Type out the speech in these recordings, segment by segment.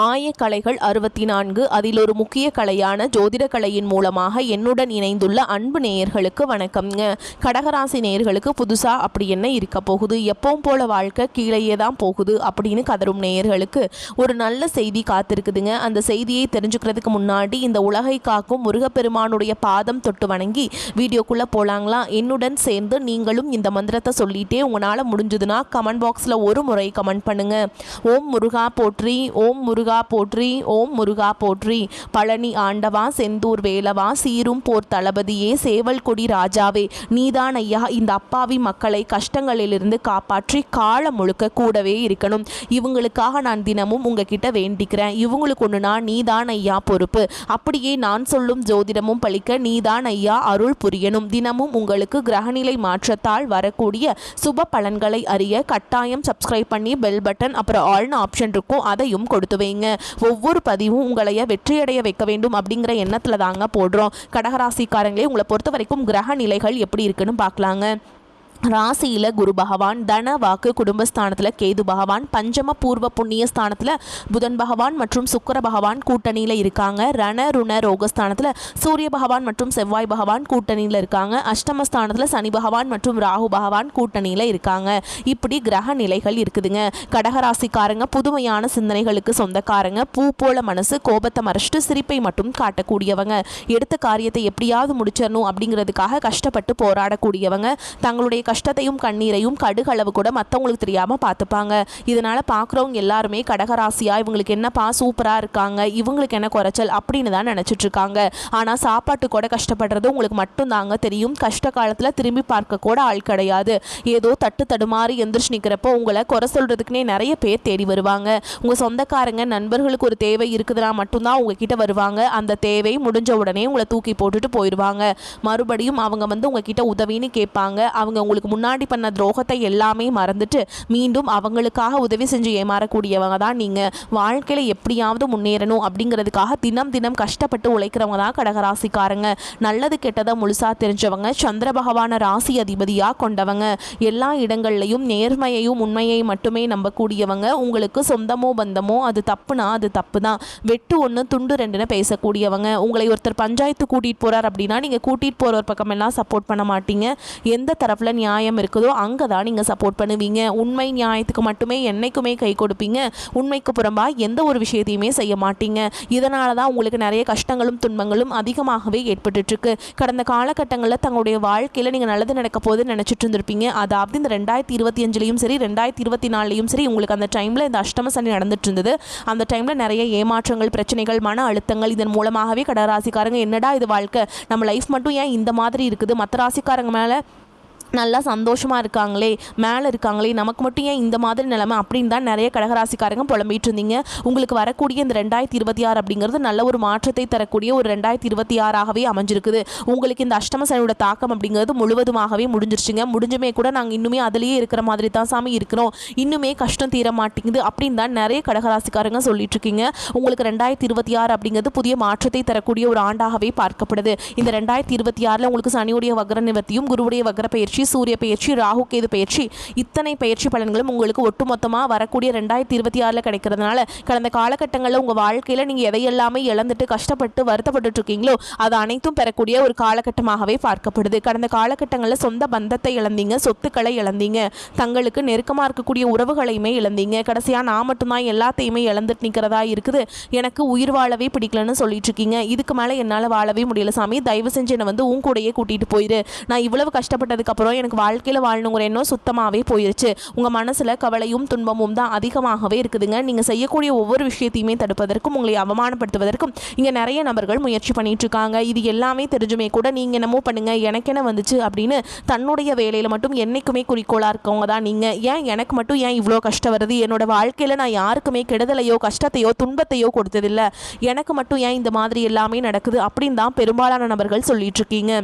ஆயக்கலைகள் 64 அதில் ஒரு முக்கிய கலையான ஜோதிட கலையின் மூலமாக என்னுடன் இணைந்துள்ள அன்பு நேயர்களுக்கு வணக்கம்ங்க. கடகராசி நேயர்களுக்கு புதுசா அப்படி என்ன இருக்க போகுது, எப்பவும் போல வாழ்க்கை கீழேயே தான் போகுது அப்படின்னு கதரும் நேயர்களுக்கு ஒரு நல்ல செய்தி காத்திருக்குதுங்க. அந்த செய்தியை தெரிஞ்சுக்கிறதுக்கு முன்னாடி இந்த உலகை காக்கும் முருகப்பெருமானுடைய பாதம் தொட்டு வணங்கி வீடியோக்குள்ள போலாங்களா? என்னுடன் சேர்ந்து நீங்களும் இந்த மந்திரத்தை சொல்லிட்டே உங்களால் முடிஞ்சதுன்னா கமெண்ட் பாக்ஸில் ஒரு முறை கமெண்ட் பண்ணுங்க. ஓம் முருகா போற்றி, ஓம் முருகா போற்றி, ஓம் முருகா போற்றி. பழனி ஆண்டவா, செந்தூர் வேலவா, சீரும் போர் தளபதியே, சேவல் கொடி ராஜாவே, நீதான் ஐயா இந்த அப்பாவி மக்களை கஷ்டங்களிலிருந்து காப்பாற்றி காலம் முழுக்க கூடவே இருக்கணும். இவங்களுக்காக நான் தினமும் உங்ககிட்ட வேண்டிக்கிறேன். இவங்களுக்கு ஒன்றுனா நீதான் ஐயா பொறுப்பு. அப்படியே நான் சொல்லும் ஜோதிடமும் பழிக்க நீதான் ஐயா அருள் புரியணும். தினமும் உங்களுக்கு கிரகநிலை மாற்றத்தால் வரக்கூடிய சுப பலன்களை அறிய கட்டாயம் சப்ஸ்கிரைப் பண்ணி பெல் பட்டன் அப்புறம் ஆல்னு ஆப்ஷன் இருக்கும், அதையும் கொடுத்து வைங்க. ஒவ்வொரு பதிவும் உங்களைய வெற்றியடைய வைக்க வேண்டும் அப்படிங்கிற எண்ணத்தில் தாங்க போடுறோம். கடகராசிக்காரங்களே, உங்களை பொறுத்த வரைக்கும் கிரக நிலைகள் எப்படி இருக்குன்னு பார்க்கலாங்க. ராசியில் குரு பகவான், தன வாக்கு குடும்பஸ்தானத்தில் கேது பகவான், பஞ்சம பூர்வ புண்ணிய ஸ்தானத்தில் புதன் பகவான் மற்றும் சுக்கிர பகவான் கூட்டணியில் இருக்காங்க. ரண ருண ரோகஸ்தானத்தில் சூரிய பகவான் மற்றும் செவ்வாய் பகவான் கூட்டணியில் இருக்காங்க. அஷ்டமஸ்தானத்தில் சனி பகவான் மற்றும் ராகு பகவான் கூட்டணியில் இருக்காங்க. இப்படி கிரக நிலைகள் இருக்குதுங்க. கடகராசிக்காரங்க புதுமையான சிந்தனைகளுக்கு சொந்தக்காரங்க. பூ போல மனசு, கோபத்தை மறைச்சிட்டு சிரிப்பை மட்டும் காட்டக்கூடியவங்க. எடுத்த காரியத்தை எப்படியாவது முடிச்சிடணும் அப்படிங்கிறதுக்காக கஷ்டப்பட்டு போராடக்கூடியவங்க. தங்களுடைய கஷ்டத்தையும் கண்ணீரையும் கடுகளவு கூட மற்றவங்களுக்கு தெரியாமல் பார்த்துப்பாங்க. இதனால் பார்க்குறவங்க எல்லாருமே கடகராசியா இவங்களுக்கு என்னப்பா சூப்பராக இருக்காங்க, இவங்களுக்கு என்ன குறைச்சல் அப்படின்னு தான் நினச்சிட்டு இருக்காங்க. ஆனால் சாப்பாட்டு கூட கஷ்டப்படுறது உங்களுக்கு மட்டும்தாங்க தெரியும். கஷ்ட காலத்தில் திரும்பி பார்க்க கூட ஆள் கிடையாது. ஏதோ தட்டு தடுமாறி எந்திரிச்சு நிற்கிறப்போ உங்களை குறை சொல்கிறதுக்குனே நிறைய பேர் தேடி வருவாங்க. உங்கள் சொந்தக்காரங்க நண்பர்களுக்கு ஒரு தேவை இருக்குதுன்னா மட்டும்தான் உங்ககிட்ட வருவாங்க. அந்த தேவை முடிஞ்ச உடனே உங்களை தூக்கி போட்டுட்டு போயிடுவாங்க. மறுபடியும் அவங்க உங்ககிட்ட உதவின்னு கேட்பாங்க. அவங்க உங்களுக்கு முன்னாடி பண்ண துரோகத்தை எல்லாமே மறந்துட்டு மீண்டும் அவங்களுக்காக உதவி செஞ்சு ஏமாறக்கூடியவங்க தான் நீங்கள். வாழ்க்கையில் எப்படியாவது முன்னேறணும் அப்படிங்கிறதுக்காக தினம் தினம் கஷ்டப்பட்டு உழைக்கிறவங்க தான் கடகராசிக்காரங்க. நல்லது கெட்டதை முழுசா தெரிஞ்சவங்க, சந்திர பகவான ராசி அதிபதியாக கொண்டவங்க, எல்லா இடங்கள்லையும் நேர்மையையும் உண்மையை மட்டுமே நம்பக்கூடியவங்க. உங்களுக்கு சொந்தமோ பந்தமோ அது தப்புனா அது தப்பு தான், வெட்டு ஒன்று துண்டு ரெண்டுன்னு பேசக்கூடியவங்க. உங்களை ஒருத்தர் பஞ்சாயத்து கூட்டிகிட்டு போகிறார் அப்படின்னா நீங்கள் கூட்டிகிட்டு போகிற ஒரு பக்கமெல்லாம் சப்போர்ட் பண்ண மாட்டீங்க. எந்த தரப்பில் நியாயம் இருக்குதோ அங்கே தான் நீங்கள் சப்போர்ட் பண்ணுவீங்க. உண்மை நியாயத்துக்கு மட்டுமே என்னைக்குமே கை கொடுப்பீங்க. உண்மைக்கு புறம்பாக எந்த ஒரு விஷயத்தையுமே செய்ய மாட்டீங்க. இதனால தான் உங்களுக்கு நிறைய கஷ்டங்களும் துன்பங்களும் அதிகமாகவே ஏற்பட்டுருக்கு. கடந்த காலகட்டங்களில் தங்களுடைய வாழ்க்கையில் நீங்கள் நல்லது நடக்க போது நினச்சிட்டு இருந்திருப்பீங்க. அதாவது இந்த 2025லையும் சரி 2024லையும் சரி உங்களுக்கு அந்த டைமில் இந்த அஷ்டம சனி நடந்துட்டு இருந்தது. அந்த டைமில் நிறைய ஏமாற்றங்கள், பிரச்சனைகள், மன அழுத்தங்கள், இதன் மூலமாகவே கடகராசிக்காரங்க என்னடா இது வாழ்க்கை, நம்ம லைஃப் மட்டும் ஏன் இந்த மாதிரி இருக்குது, மற்ற ராசிக்காரங்க மேலே நல்லா சந்தோஷமாக இருக்காங்களே, மேலே இருக்காங்களே, நமக்கு மட்டும் ஏன் இந்த மாதிரி நிலைமை அப்படின்னு தான் நிறைய கடகராசிக்காரங்க புலம்பிட்டு இருந்தீங்க. உங்களுக்கு வரக்கூடிய இந்த 2026 அப்படிங்கிறது நல்ல ஒரு மாற்றத்தை தரக்கூடிய ஒரு 2026ஆகவே அமைஞ்சிருக்குது. உங்களுக்கு இந்த அஷ்டம சனியோட தாக்கம் அப்படிங்கிறது முழுவதுமாகவே முடிஞ்சிருச்சுங்க. முடிஞ்சுமே கூட நாங்கள் இன்னுமே அதிலேயே இருக்கிற மாதிரி தான் சாமி இருக்கிறோம், இன்னுமே கஷ்டம் தீர மாட்டேங்குது அப்படின்னு தான் நிறைய கடகராசிக்காரங்க சொல்லிட்டு இருக்கீங்க. உங்களுக்கு 2026 அப்படிங்கிறது புதிய மாற்றத்தை தரக்கூடிய ஒரு ஆண்டாகவே பார்க்கப்படுது. இந்த 2026 உங்களுக்கு சனியுடைய வக்ர நிவர்த்தியும், குருவுடைய வக்ர பயிற்சி, சூரிய பயிற்சி, ராகு கேது பயிற்சி, இத்தனை பயிற்சி பலன்களும் உங்களுக்கு ஒட்டுமொத்தமாக வரக்கூடிய 2026 கிடைக்கிறதுனால கடந்த காலகட்டங்களில் உங்கள் வாழ்க்கையில் நீங்கள் எதையெல்லாமே இழந்துட்டு கஷ்டப்பட்டு வருத்தப்பட்டு இருக்கீங்களோ அது அனைத்தும் பெறக்கூடிய ஒரு காலகட்டமாகவே பார்க்கப்படுது. கடந்த காலகட்டங்களில் சொந்த பந்தத்தை இழந்தீங்க, சொத்துக்களை இழந்தீங்க, தங்களுக்கு நெருக்கமாக இருக்கக்கூடிய உறவுகளையுமே இழந்தீங்க. கடைசியாக நான் மட்டும்தான் எல்லாத்தையுமே இழந்துட்டு நிற்கிறதா இருக்குது, எனக்கு உயிர் வாழவே பிடிக்கலன்னு சொல்லிட்டு இருக்கீங்க. இதுக்கு மேலே என்னால் வாழவே முடியல சாமி, தயவு செஞ்சு என்னை உன் கூடையே கூட்டிகிட்டு போயிரு. நான் இவ்வளவு கஷ்டப்பட்டதுக்கப்புறம் எனக்கு வாழ்க்கையில் வாழணுங்கிற எண்ணம் சுத்தமாகவே போயிருச்சு. உங்கள் மனசில் கவலையும் துன்பமும் தான் அதிகமாகவே இருக்குதுங்க. நீங்கள் செய்யக்கூடிய ஒவ்வொரு விஷயத்தையுமே தடுப்பதற்கும், உங்களை அவமானப்படுத்துவதற்கும் இங்கே நிறைய நபர்கள் முயற்சி பண்ணிட்டு இருக்காங்க. இது எல்லாமே தெரிஞ்சுமே கூட நீங்கள் என்னமோ பண்ணுங்க, எனக்கு என்ன வந்துச்சு அப்படின்னு தன்னுடைய வேலையில் மட்டும் என்னைக்குமே குறிக்கோளாக இருக்கவங்க தான் நீங்கள். ஏன் எனக்கு மட்டும் ஏன் இவ்வளோ கஷ்டம் வருது, என்னோட வாழ்க்கையில் நான் யாருக்குமே கெடுதலையோ கஷ்டத்தையோ துன்பத்தையோ கொடுத்ததில்லை, எனக்கு மட்டும் ஏன் இந்த மாதிரி எல்லாமே நடக்குது அப்படின்னு தான் பெரும்பாலான நபர்கள் சொல்லிட்டு இருக்கீங்க.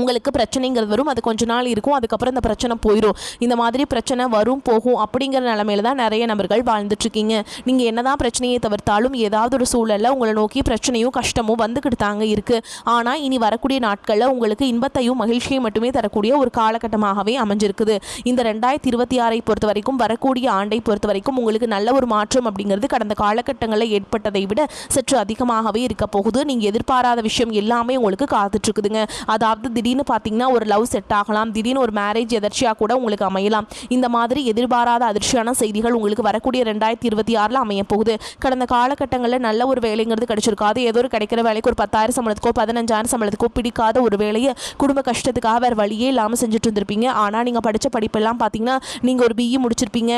உங்களுக்கு பிரச்சனைங்கிறது வரும், அது கொஞ்ச நாள் இருக்கும், அதுக்கப்புறம் இந்த பிரச்சனை போயிடும். இந்த மாதிரி பிரச்சனை வரும் போகும் அப்படிங்கிற நிலமையில தான் நிறைய நபர்கள் வாழ்ந்துட்டுருக்கீங்க. நீங்கள் என்னதான் பிரச்சனையை தவிர்த்தாலும் ஏதாவது ஒரு சூழலில் உங்களை நோக்கி பிரச்சனையும் கஷ்டமும் வந்துக்கிட்டு தாங்க இருக்குது. ஆனால் இனி வரக்கூடிய நாட்களில் உங்களுக்கு இன்பத்தையும் மகிழ்ச்சியையும் மட்டுமே தரக்கூடிய ஒரு காலகட்டமாகவே அமைஞ்சிருக்குது. இந்த 2026 பொறுத்த வரைக்கும், வரக்கூடிய ஆண்டை பொறுத்த வரைக்கும் உங்களுக்கு நல்ல ஒரு மாற்றம் அப்படிங்கிறது கடந்த காலகட்டங்களில் ஏற்பட்டதை விட சற்று அதிகமாகவே இருக்க போகுது. நீங்கள் எதிர்பாராத விஷயம் எல்லாமே உங்களுக்கு காத்துட்ருக்குதுங்க. அதாவது திடீர்னு பார்த்தீங்கன்னா ஒரு லவ் செட் ஆகலாம், திடீர்னு ஒரு மேரேஜ் எதர்ச்சியாக கூட உங்களுக்கு அமையலாம். இந்த மாதிரி எதிர்பாராத அதிர்ச்சியான செய்திகள் உங்களுக்கு வரக்கூடிய 2026 அமைய போகுது. கடந்த காலகட்டங்களில் நல்ல ஒரு வேலைங்கிறது கிடைச்சிருக்காது. ஏதோ ஒரு கிடைக்கிற வேலைக்கு ஒரு 10,000 சம்பளத்துக்கோ 15,000 சம்பளத்துக்கோ பிடிக்காத ஒரு வேலையை குடும்ப கஷ்டத்துக்காக வேறு வழியே இல்லாமல் செஞ்சுட்டு இருந்திருப்பீங்க. ஆனால் நீங்கள் படித்த படிப்பெல்லாம் பார்த்தீங்கன்னா நீங்கள் ஒரு பிஇ முடிச்சிருப்பீங்க,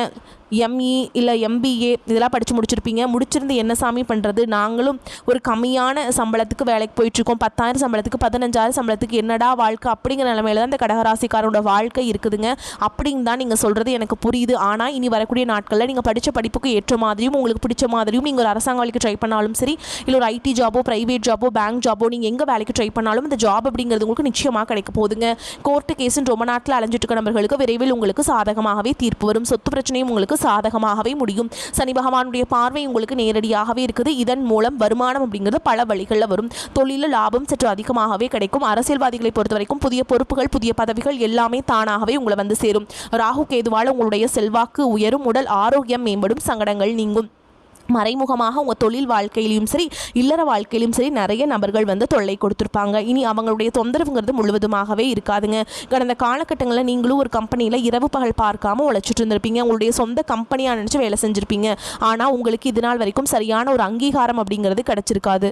எம்இ இல்லை எம்பிஏ இதெல்லாம் படித்து முடிச்சிருப்பீங்க. முடிச்சிருந்து என்ன சாமி பண்ணுறது, நாங்களும் ஒரு கம்மியான சம்பளத்துக்கு வேலைக்கு போயிட்டுருக்கோம், 10,000 சம்பளத்துக்கு 15,000 சம்பளத்துக்கு என்னடா வாழ்க்கை அப்படிங்கிற நிலமையில தான் இந்த கடகராசிக்காரோட வாழ்க்கை இருக்குதுங்க. அப்படின்னு தான் நீங்கள் சொல்கிறது எனக்கு புரியுது. ஆனால் இனி வரக்கூடிய நாட்களில் நீங்கள் படித்த படிப்புக்கு ஏற்ற மாதிரியும் உங்களுக்கு பிடிச்ச மாதிரியும் நீங்கள் ஒரு அரசாங்க வேலைக்கு ட்ரை பண்ணாலும் சரி, இல்லை ஒரு ஐடி ஜாபோ ப்ரைவேட் ஜாபோ பேங்க் ஜாபோ நீங்கள் எங்கே வேலைக்கு ட்ரை பண்ணாலும் இந்த ஜாப் அப்படிங்கிறது உங்களுக்கு நிச்சயமாக கிடைக்க போகுதுங்க. கோர்ட்டு கேஸுன்னு ரொம்ப நாட்டில் அலைஞ்சிட்டு இருக்க நபர்களுக்கு விரைவில் உங்களுக்கு சாதகமாகவே தீர்ப்பு வரும். சொத்து பிரச்சனையும் உங்களுக்கு சாதகமாகவே முடியும். சனி பகவானுடைய பார்வை உங்களுக்கு நேரடியாகவே இருக்குது. இதன் மூலம் வருமானம் அப்படிங்கிறது பல வழிகளில் வரும். தொழில லாபம் சற்று அதிகமாகவே கிடைக்கும். அரசியல்வாதிகளை பொறுத்த வரைக்கும் புதிய பொறுப்புகள் புதிய பதவிகள் எல்லாமே தானாகவே உங்களை வந்து சேரும். ராகு கேதுவால் உங்களுடைய செல்வாக்கு உயரும், உடல் ஆரோக்கியம் மேம்படும், சங்கடங்கள் நீங்கும். மறைமுகமாக உங்கள் தொழில் வாழ்க்கையிலையும் சரி இல்லற வாழ்க்கையிலும் சரி நிறைய நபர்கள் வந்து தொல்லை கொடுத்துருப்பாங்க. இனி அவங்களுடைய தொந்தரவுங்கிறது முழுவதுமாகவே இருக்காதுங்க. கடந்த காலகட்டங்களில் நீங்களும் ஒரு கம்பெனியில் இரவு பகல் பார்க்காம உழைச்சிட்டு இருந்திருப்பீங்க. உங்களுடைய சொந்த கம்பெனியாக நினச்சி வேலை செஞ்சுருப்பீங்க. ஆனால் உங்களுக்கு இது நாள் வரைக்கும் சரியான ஒரு அங்கீகாரம் அப்படிங்கிறது கிடச்சிருக்காது.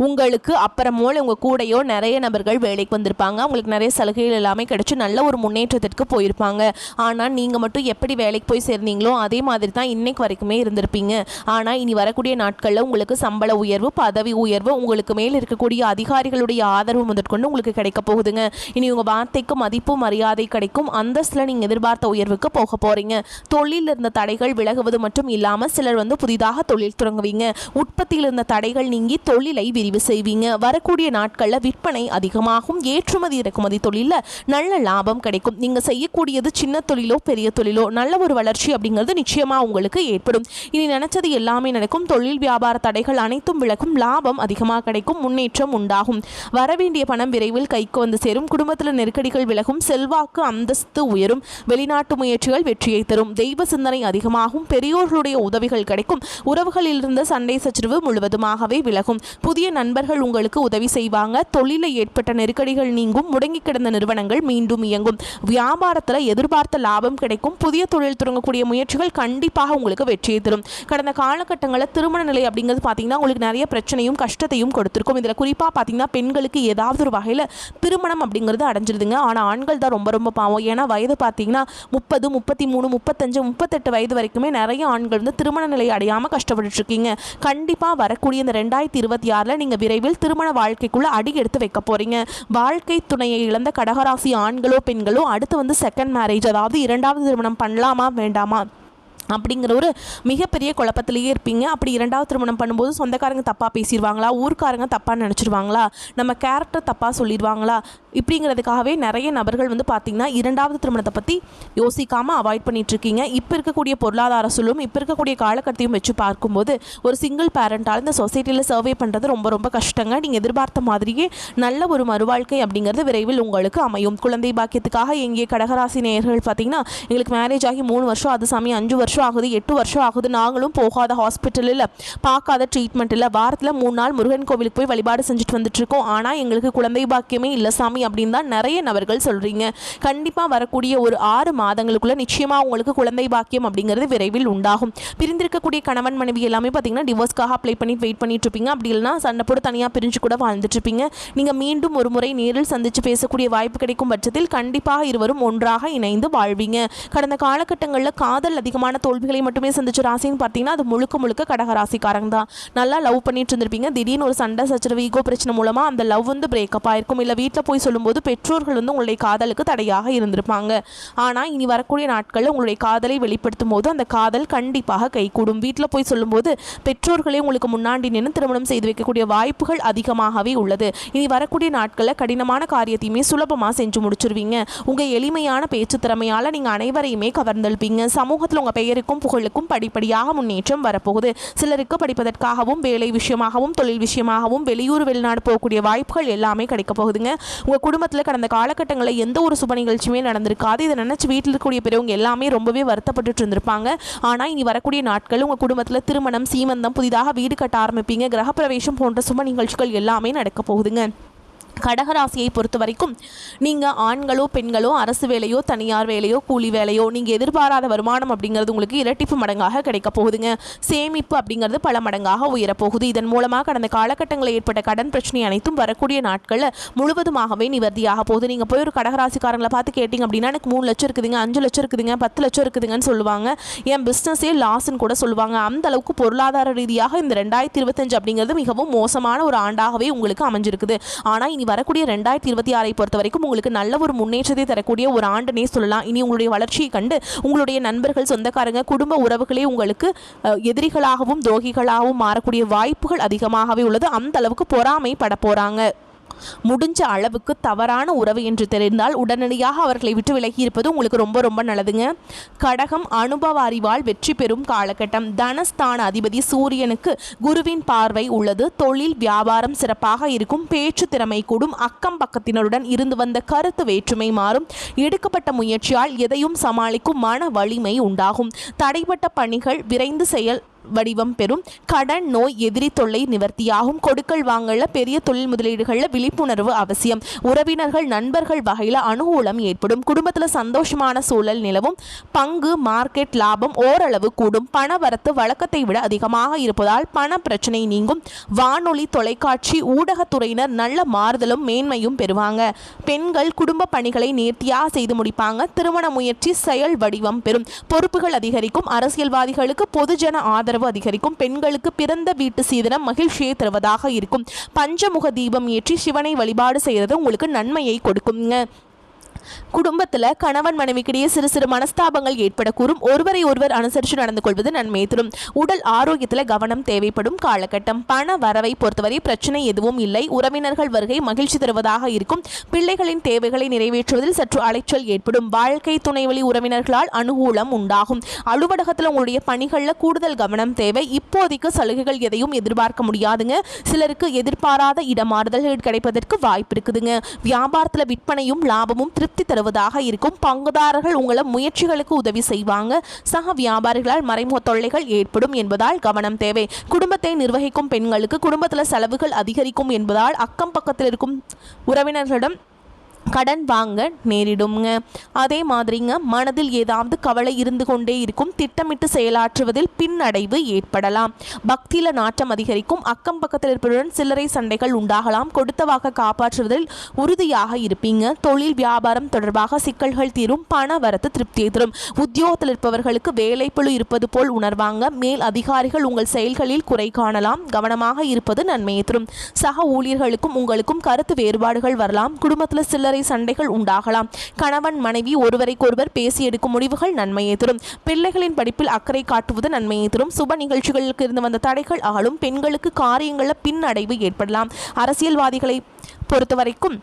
உங்களுக்கு அப்புறமோல உங்கள் கூடையோ நிறைய நபர்கள் வேலைக்கு வந்திருப்பாங்க. அவங்களுக்கு நிறைய சலுகைகள் எல்லாமே கிடைச்சி நல்ல ஒரு முன்னேற்றத்திற்கு போயிருப்பாங்க. ஆனால் நீங்கள் மட்டும் எப்படி வேலைக்கு போய் சேர்ந்தீங்களோ அதே மாதிரி தான் இன்னைக்கு வரைக்குமே இருந்திருப்பீங்க. ஆனால் இனி வரக்கூடிய நாட்களில் உங்களுக்கு சம்பள உயர்வு பதவி உயர்வு உங்களுக்கு மேல் இருக்கக்கூடிய அதிகாரிகளுடைய ஆதரவு முதற்கொண்டு உங்களுக்கு கிடைக்க போகுதுங்க. இனி உங்கள் வார்த்தைக்கு மதிப்பு மரியாதை கிடைக்கும். அந்தஸ்தில் நீங்கள் எதிர்பார்த்த உயர்வுக்கு போக போகிறீங்க. தொழிலில் இருந்த தடைகள் விலகுவது மட்டும் இல்லாமல் சிலர் வந்து புதிதாக தொழில் தொடங்குவீங்க. உற்பத்தியில் இருந்த தடைகள் நீங்கி தொழிலை விரிவு செய்வீங்க. வரக்கூடிய நாட்களில் விற்பனை அதிகமாகும். ஏற்றுமதி இறக்குமதி தொழிலில் நல்ல லாபம் கிடைக்கும். நீங்கள் செய்யக்கூடியது சின்ன தொழிலோ பெரிய தொழிலோ நல்ல ஒரு வளர்ச்சி அப்படிங்கிறது நிச்சயமாக உங்களுக்கு ஏற்படும். இனி நினைச்சது எல்லாமே நடக்கும். தொழில் வியாபார தடைகள் அனைத்தும் விலகும். லாபம் அதிகமாக கிடைக்கும். முன்னேற்றம் உண்டாகும். வரவேண்டிய பணம் விரைவில் கைக்கு வந்து சேரும். குடும்பத்தில் நெருக்கடிகள் விலகும். செல்வாக்கு அந்தஸ்து உயரும். வெளிநாட்டு முயற்சிகள் வெற்றியை தரும். தெய்வ சிந்தனை அதிகமாகும். பெரியோர்களுடைய உதவிகள் கிடைக்கும். உறவுகளில் இருந்த சண்டை சச்சரவு முழுவதுமாகவே விலகும். புதிய நண்பர்கள் உங்களுக்கு உதவி செய்வாங்க. தொழிலில் ஏற்பட்ட நெருக்கடிகள் நீங்கும். முடங்கி கிடந்த நிறுவனங்கள் மீண்டும் இயங்கும். வியாபாரத்தில் எதிர்பார்த்த லாபம் கிடைக்கும். புதிய தொழில் தொடங்கக்கூடிய முயற்சிகள் கண்டிப்பாக உங்களுக்கு வெற்றியை தரும். கடந்த காலகட்டங்களில் திருமண நிலை அப்படிங்கிறது பார்த்தீங்கன்னா உங்களுக்கு நிறைய பிரச்சனையும் கஷ்டத்தையும் கொடுத்துருக்கும். இதில் குறிப்பாக பார்த்தீங்கன்னா பெண்களுக்கு ஏதாவது ஒரு வகையில் திருமணம் அப்படிங்கிறது அடைஞ்சிருதுங்க. ஆனால் ஆண்கள் தான் ரொம்ப ரொம்ப பாவம். ஏன்னா வயது பார்த்தீங்கன்னா 30 33 35 38 வயது வரைக்குமே நிறைய ஆண்கள் வந்து திருமண நிலை அடையாமல் கஷ்டப்பட்டு இருக்கீங்க. கண்டிப்பாக வரக்கூடிய இந்த 2026 நீங்கள் விரைவில் திருமண வாழ்க்கைக்குள்ள அடி எடுத்து வைக்க போறீங்க. வாழ்க்கை துணையை இழந்த கடகராசி ஆண்களோ பெண்களோ அடுத்து வந்து செகண்ட் மேரேஜ், அதாவது இரண்டாவது திருமணம் பண்ணலாமா வேண்டாமா அப்படிங்கிற ஒரு மிகப்பெரிய குழப்பத்திலேயே இருப்பீங்க. அப்படி இரண்டாவது திருமணம் பண்ணும்போது சொந்தக்காரங்க தப்பாக பேசிடுவாங்களா, ஊர்க்காரங்க தப்பாக நினச்சிருவாங்களா, நம்ம கேரக்டர் தப்பாக சொல்லிடுவாங்களா, இப்படிங்கிறதுக்காகவே நிறைய நபர்கள் வந்து பார்த்திங்கன்னா இரண்டாவது திருமணத்தை பற்றி யோசிக்காமல் அவாய்ட் பண்ணிகிட்ருக்கீங்க. இப்போ இருக்கக்கூடிய பொருளாதார சூழலும் இப்போ இருக்கக்கூடிய காலகட்டத்தையும் வச்சு பார்க்கும்போது ஒரு சிங்கிள் பேரண்டால் இந்த சொசைட்டியில் சர்வே பண்ணுறது ரொம்ப ரொம்ப கஷ்டங்க. நீங்கள் எதிர்பார்த்த மாதிரியே நல்ல ஒரு மறுவாழ்க்கை அப்படிங்கிறது விரைவில் உங்களுக்கு அமையும். குழந்தை பாக்கியத்துக்காக எங்கே கடகராசி நேயர்கள் பார்த்திங்கன்னா எங்களுக்கு மேரேஜ் ஆகி 3 வருஷம் அது சாமி 5 வருஷம் ஆகுது 8 வருஷம் ஆகுது, நாங்களும் போகாத ஹாஸ்பிட்டலில் பார்க்காத ட்ரீட்மெண்ட் இல்லை, வாரத்தில் 3 நாள் முருகன் கோவிலுக்கு போய் வழிபாடு செஞ்சுட்டு வந்துட்டு இருக்கோம், ஆனால் எங்களுக்கு குழந்தை பாக்கியமே இல்லை சாமி அப்படின்னு தான் நிறைய நபர்கள் சொல்கிறீங்க. கண்டிப்பாக வரக்கூடிய ஒரு 6 மாதங்களுக்குள்ள நிச்சயமாக உங்களுக்கு குழந்தை பாக்கியம் அப்படிங்கிறது விரைவில் உண்டாகும். பிரிந்திருக்கக்கூடிய கணவன் மனைவி எல்லாமே பார்த்தீங்கன்னா டிவோர்ஸ்க்காக அப்ளை பண்ணி வெயிட் பண்ணிட்டு இருப்பீங்க. அப்படி இல்லைனா சண்டை போட்டு தனியாக பிரிஞ்சு கூட வாழ்ந்துட்டு இருப்பீங்க. நீங்கள் மீண்டும் ஒரு முறை நேரில் சந்தித்து பேசக்கூடிய வாய்ப்பு கிடைக்கும் பட்சத்தில் கண்டிப்பாக இருவரும் ஒன்றாக இணைந்து வாழ்வீங்க. கடந்த காலகட்டங்களில் காதல் அதிகமான தோல்விகளை மட்டுமே சந்திச்ச ராசின்னு பார்த்தீங்கன்னா அது முழுக்க முழுக்க கடகராசிக்காரங்க தான். நல்லா லவ் பண்ணிட்டு இருந்திருப்பீங்க. திடீர்னு ஒரு சண்டை சச்சரவு ஈகோ பிரச்சனை மூலமா அந்த லவ் வந்து பிரேக்கப் ஆயிருக்கும். இல்லை வீட்டில் போய் சொல்லும்போது பெற்றோர்கள் வந்து உங்களுடைய காதலுக்கு தடையாக இருந்திருப்பாங்க. ஆனால் இனி வரக்கூடிய நாட்களில் உங்களுடைய காதலை வெளிப்படுத்தும் போது அந்த காதல் கண்டிப்பாக கைகூடும். வீட்டில் போய் சொல்லும்போது பெற்றோர்களே உங்களுக்கு முன்னாடி நின்று திருமணம் செய்து வைக்கக்கூடிய வாய்ப்புகள் அதிகமாகவே உள்ளது. இனி வரக்கூடிய நாட்களில் கடினமான காரியத்தையுமே சுலபமாக செஞ்சு முடிச்சிருவீங்க. உங்கள் எளிமையான பேச்சு திறமையால் நீங்கள் அனைவரையுமே கவர்ந்தெழுப்பீங்க. சமூகத்தில் உங்கள் பெயருக்கும் புகழுக்கும் படிப்படியாக முன்னேற்றம் வரப்போகுது. சிலருக்கு படிப்பதற்காகவும் வேலை விஷயமாகவும் தொழில் விஷயமாகவும் வெளியூர் வெளிநாடு போகக்கூடிய வாய்ப்புகள் எல்லாமே கிடைக்க போகுதுங்க. உங்கள் குடும்பத்தில் கடந்த காலகட்டங்களில் எந்த ஒரு சுப நிகழ்ச்சியுமே நடந்திருக்காது. இதை நினச்சி வீட்டில் இருக்கக்கூடிய பெரியவங்க எல்லாமே ரொம்பவே வருத்தப்பட்டு இருந்திருப்பாங்க. ஆனால் இனி வரக்கூடிய நாட்கள் உங்கள் குடும்பத்தில் திருமணம், சீமந்தம், புதிதாக வீடு கட்ட ஆரம்பிப்பீங்க. கிரகப்பிரவேசம் போன்ற சுப நிகழ்ச்சிகள் எல்லாமே நடக்க போகுதுங்க. கடகராசியை பொறுத்த வரைக்கும் நீங்கள் ஆண்களோ பெண்களோ அரசு வேலையோ தனியார் வேலையோ கூலி வேலையோ நீங்கள் எதிர்பாராத வருமானம் அப்படிங்கிறது உங்களுக்கு இரட்டிப்பு மடங்காக கிடைக்க போகுதுங்க. சேமிப்பு அப்படிங்கிறது பல மடங்காக உயரப்போகுது. இதன் மூலமாக கடந்த காலகட்டங்களில் ஏற்பட்ட கடன் பிரச்சனை அனைத்தும் வரக்கூடிய நாட்களில் முழுவதுமாகவே நிவர்த்தியாக போகுது. நீங்கள் போய் ஒரு கடகராசிக்காரங்களை பார்த்து கேட்டிங்க அப்படின்னா எனக்கு 3 லட்சம் இருக்குதுங்க, 5 லட்சம் இருக்குதுங்க, 10 லட்சம் இருக்குதுங்கன்னு சொல்லுவாங்க. என் பிஸ்னஸே லாஸ்ன்னு கூட சொல்லுவாங்க. அந்த அளவுக்கு பொருளாதார ரீதியாக இந்த 2025 அப்படிங்கிறது மிகவும் மோசமான ஒரு ஆண்டாகவே உங்களுக்கு அமைஞ்சிருக்குது. ஆனால் இனி வரக்கூடிய 2026 பொறுத்த வரைக்கும் உங்களுக்கு நல்ல ஒரு முன்னேற்றத்தை தரக்கூடிய ஒரு ஆண்டுனே சொல்லலாம். இனி உங்களுடைய வளர்ச்சியை கண்டு உங்களுடைய நண்பர்கள், சொந்தக்காரங்க, குடும்ப உறவுகளே உங்களுக்கு எதிரிகளாகவும் துரோகிகளாகவும் மாறக்கூடிய வாய்ப்புகள் அதிகமாகவே உள்ளது. அந்த அளவுக்கு பொறாமைப்பட போறாங்க. முடிஞ்ச அளவுக்கு தவறான உறவு என்று தெரிந்தால் உடனடியாக அவர்களை விட்டு விலகி இருப்பது உங்களுக்கு ரொம்ப ரொம்ப நல்லதுங்க. கடகம் அனுபவ அறிவால் வெற்றி பெறும் காலகட்டம். தனஸ்தான அதிபதி சூரியனுக்கு குருவின் பார்வை உள்ளது. தொழில் வியாபாரம் சிறப்பாக இருக்கும். பேச்சு திறமை கூடும். அக்கம் பக்கத்தினருடன் இருந்து வந்த கருத்து வேற்றுமை மாறும். எடுக்கப்பட்ட முயற்சியால் எதையும் சமாளிக்கும் மன வலிமை உண்டாகும். தடைப்பட்ட பணிகள் விரைந்து செயல் வடிவம் பெறும். கடன், நோய், எதிரி தொல்லை நிவர்த்தியாகும். கொடுக்கல் வாங்கல பெரிய தொழில் முதலீடுகளில் விழிப்புணர்வு அவசியம். உறவினர்கள், நண்பர்கள் வகையில் அனுகூலம் ஏற்படும். குடும்பத்தில் சந்தோஷமான சூழல் நிலவும். பங்கு மார்க்கெட் லாபம் ஓரளவு கூடும். பண வரத்து வழக்கத்தை விட அதிகமாக இருப்பதால் பண பிரச்சனை நீங்கும். வானொலி, தொலைக்காட்சி, ஊடகத்துறையினர் நல்ல மாறுதலும் மேன்மையும் பெறுவாங்க. பெண்கள் குடும்ப பணிகளை நேர்த்தியாக செய்து முடிப்பாங்க. திருமண முயற்சி செயல் வடிவம் பெறும். பொறுப்புகள் அதிகரிக்கும். அரசியல்வாதிகளுக்கு பொதுஜன ஆதரவு அதிகரிக்கும். பெண்களுக்கு பிறந்த வீட்டு சீதனம் மகிழ்ச்சியை தருவதாக இருக்கும். பஞ்சமுக தீபம் ஏற்றி சிவனை வழிபாடு செய்கிறது உங்களுக்கு நன்மையை கொடுக்குங்க. குடும்பத்தில் கணவன் மனைவிக்கிடையே சிறு சிறு மனஸ்தாபங்கள் ஏற்படக்கூடும். ஒருவரை ஒருவர் அனுசரித்து நடந்து கொள்வது நன்மை தரும். உடல் ஆரோக்கியத்தில் கவனம் தேவைப்படும் காலகட்டம். பண வரவை பொறுத்தவரை பிரச்சனை எதுவும் இல்லை. உறவினர்கள் வருகை மகிழ்ச்சி தருவதாக இருக்கும். பிள்ளைகளின் தேவைகளை நிறைவேற்றுவதில் சற்று அலைச்சல் ஏற்படும். வாழ்க்கை துணை வழி உறவினர்களால் அனுகூலம் உண்டாகும். அலுவலகத்தில் உங்களுடைய பணிகளில் கூடுதல் கவனம் தேவை. இப்போதைக்கு சலுகைகள் எதையும் எதிர்பார்க்க முடியாதுங்க. சிலருக்கு எதிர்பாராத இடமாறுதல்கள் கிடைப்பதற்கு வாய்ப்பு இருக்குதுங்க. வியாபாரத்தில் விற்பனையும் லாபமும் திருப்தி தருவதாக இருக்கும். பங்குதாரர்கள் உங்கள முயற்சிகளுக்கு உதவி செய்வாங்க. சக வியாபாரிகளால் மறைமுக தொல்லைகள் ஏற்படும் என்பதால் கவனம் தேவை. குடும்பத்தை நிர்வகிக்கும் பெண்களுக்கு குடும்பத்தில் செலவுகள் அதிகரிக்கும் என்பதால் அக்கம் பக்கத்தில் இருக்கும் உறவினர்களிடம் கடன் வாங்க நேரிடுங்க. அதே மாதிரிங்க மனதில் ஏதாவது கவலை இருந்து கொண்டே இருக்கும். திட்டமிட்டு செயலாற்றுவதில் பின்னடைவு ஏற்படலாம். பக்தியில் நாட்டம் அதிகரிக்கும். அக்கம் பக்கத்தில் இருப்பதுடன் சில்லறை சண்டைகள் உண்டாகலாம். கொடுத்த வாக்க காப்பாற்றுவதில் உறுதியாக இருப்பீங்க. தொழில் வியாபாரம் தொடர்பாக சிக்கல்கள் தீரும். பண வரத்து திருப்தியை தரும். உத்தியோகத்தில் இருப்பவர்களுக்கு வேலைப்பளு இருப்பது போல் உணர்வாங்க. மேல் அதிகாரிகள் உங்கள் செயல்களில் குறை காணலாம். கவனமாக இருப்பது நன்மையை தரும். சக ஊழியர்களுக்கும் உங்களுக்கும் கருத்து வேறுபாடுகள் வரலாம். குடும்பத்தில் சில்லறை சண்டைகள் உண்டாகலாம். கணவன் மனைவி ஒருவரைக்கொருவர் பேசி எடுக்கும் முடிவுகள் நன்மையை தரும். பிள்ளைகளின் படிப்பில் அக்கறை காட்டுவது நன்மையை தரும். சுப நிகழ்ச்சிகளுக்கு இருந்து வந்த தடைகள் அகலும். பெண்களுக்கு காரியங்களில் பின்னடைவு ஏற்படலாம். அரசியல்வாதிகளை பொறுத்தவரைக்கும்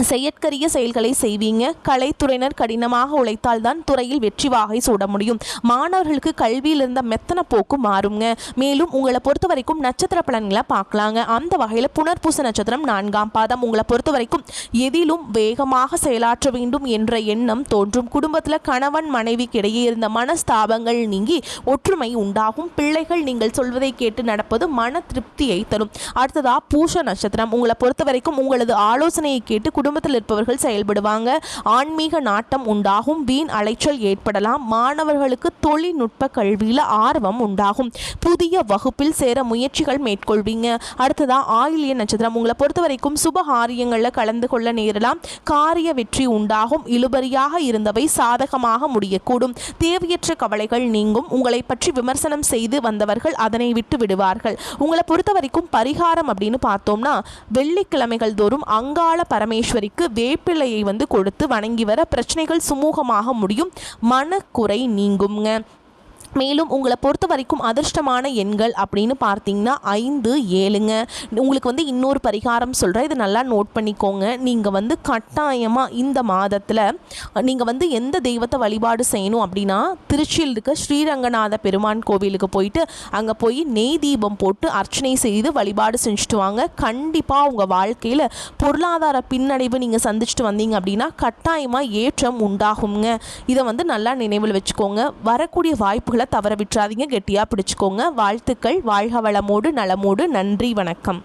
செயற்கரிய செயல்களை செய்வீங்க. கலைத்துறையினர் கடினமாக உழைத்தால் தான் துறையில் வெற்றி வாகை சூட முடியும். மாணவர்களுக்கு கல்வியில் இருந்த மெத்தன போக்கு மாறுங்க. மேலும் உங்களை பொறுத்த வரைக்கும் நட்சத்திர பலன்களை பார்க்கலாங்க. அந்த வகையில் புனர்பூச நட்சத்திரம் 4ஆம் பாதம். உங்களை பொறுத்த வரைக்கும் எதிலும் வேகமாக செயலாற்ற வேண்டும் என்ற எண்ணம் தோன்றும். குடும்பத்தில் கணவன் மனைவிக்கு இடையே இருந்த மனஸ்தாபங்கள் நீங்கி ஒற்றுமை உண்டாகும். பிள்ளைகள் நீங்கள் சொல்வதை கேட்டு நடப்பது மன திருப்தியை தரும். அடுத்ததா பூச நட்சத்திரம். உங்களை பொறுத்த வரைக்கும் உங்களது ஆலோசனையை கேட்டு குடும்பத்தில் இருப்பவர்கள் செயல்படுவாங்க. ஆன்மீக நாட்டம் உண்டாகும். வீண் அலைச்சல் ஏற்படலாம். மாணவர்களுக்கு தொழில்நுட்ப கல்வியில் ஆர்வம் உண்டாகும். புதிய வகுப்பில் சேர முயற்சிகள் மேற்கொள்வீங்க. அடுத்ததான் ஆயில்ய நட்சத்திரம். உங்களை பொறுத்த வரைக்கும் சுபகாரியங்களில் கலந்து கொள்ள நேரலாம். காரிய வெற்றி உண்டாகும். இழுபறியாக இருந்தவை சாதகமாக முடியக்கூடும். தேவையற்ற கவலைகள் நீங்கும். உங்களை பற்றி விமர்சனம் செய்து வந்தவர்கள் அதனை விட்டு விடுவார்கள். உங்களை பொறுத்த வரைக்கும் பரிகாரம் அப்படின்னு பார்த்தோம்னா வெள்ளிக்கிழமைகள் தோறும் அங்காள பரமேஸ்வரிக்கு வேப்பிலையை கொடுத்து வணங்கி வர பிரச்சனைகள் சுமூகமாக முடியும். மனக்குறை நீங்குங்க. மேலும் உங்களை பொறுத்த வரைக்கும் அதிர்ஷ்டமான எண்கள் அப்படின்னு பார்த்தீங்கன்னா 5, 7ங்க. உங்களுக்கு இன்னொரு பரிகாரம் சொல்கிறேன், இது நல்லா நோட் பண்ணிக்கோங்க. நீங்கள் கட்டாயமாக இந்த மாதத்தில் நீங்கள் எந்த தெய்வத்தை வழிபாடு செய்யணும் அப்படின்னா திருச்சியில் இருக்க ஸ்ரீரங்கநாத பெருமான் கோவிலுக்கு போயிட்டு அங்கே போய் நெய் தீபம் போட்டு அர்ச்சனை செய்து வழிபாடு செஞ்சுட்டு வாங்க. கண்டிப்பாக உங்கள் வாழ்க்கையில் பொருளாதார பின்னடைவு நீங்கள் சந்திச்சுட்டு வந்தீங்க அப்படின்னா கட்டாயமாக ஏற்றம் உண்டாகுங்க. இதை நல்லா நினைவில் வச்சுக்கோங்க. வரக்கூடிய வாய்ப்புகளை தவற விட்டுறாதீங்க. கெட்டியாக பிடிச்சுக்கோங்க. வாழ்த்துக்கள். வாழ்க வளமோடு நலமோடு. நன்றி, வணக்கம்.